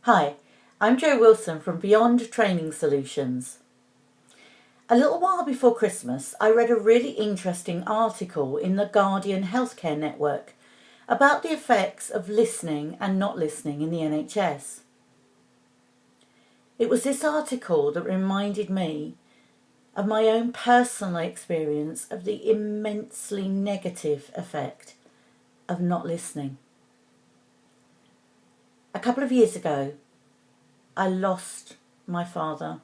Hi, I'm Jo Wilson from Beyond Training Solutions. A little while before Christmas, I read a really interesting article in the Guardian Healthcare Network about the effects of listening and not listening in the NHS. It was this article that reminded me of my own personal experience of the immensely negative effect of not listening. A couple of years ago, I lost my father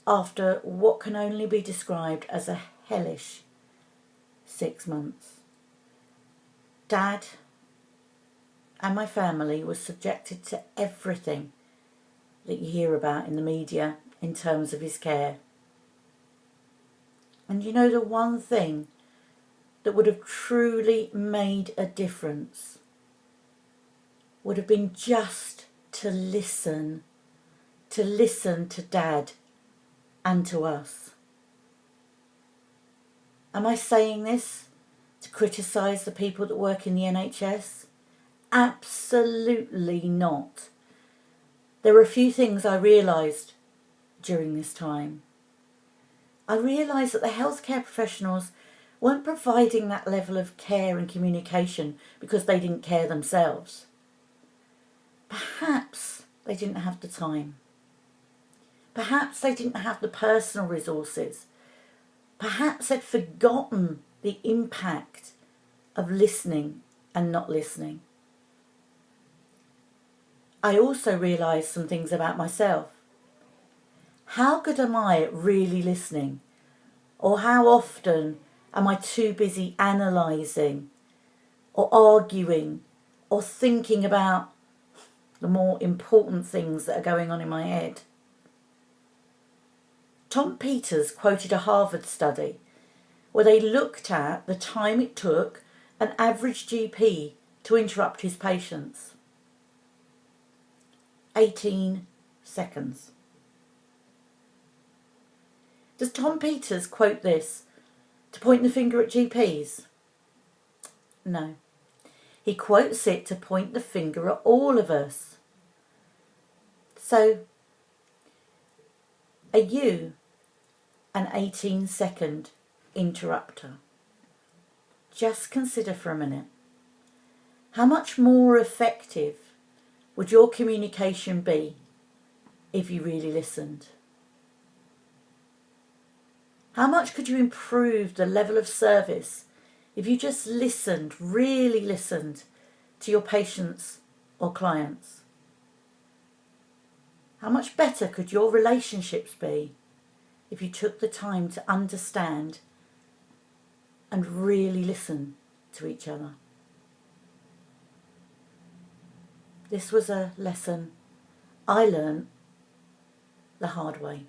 after what can only be described as a hellish 6 months. Dad and my family were subjected to everything that you hear about in the media in terms of his care. And you know, the one thing that would have truly made a difference would have been just to listen to Dad and to us. Am I saying this to criticise the people that work in the NHS? Absolutely not. There were a few things I realised during this time. I realised that the healthcare professionals weren't providing that level of care and communication because they didn't care themselves. Perhaps they didn't have the time. Perhaps they didn't have the personal resources. Perhaps they'd forgotten the impact of listening and not listening. I also realised some things about myself. How good am I at really listening? Or how often am I too busy analysing or arguing or thinking about the more important things that are going on in my head? Tom Peters quoted a Harvard study where they looked at the time it took an average GP to interrupt his patients. 18 seconds. Does Tom Peters quote this to point the finger at GPs? No. He quotes it to point the finger at all of us. So, are you an 18-second interrupter? Just consider for a minute. How much more effective would your communication be if you really listened? How much could you improve the level of service if you just listened, really listened to your patients or clients? How much better could your relationships be if you took the time to understand and really listen to each other? This was a lesson I learned the hard way.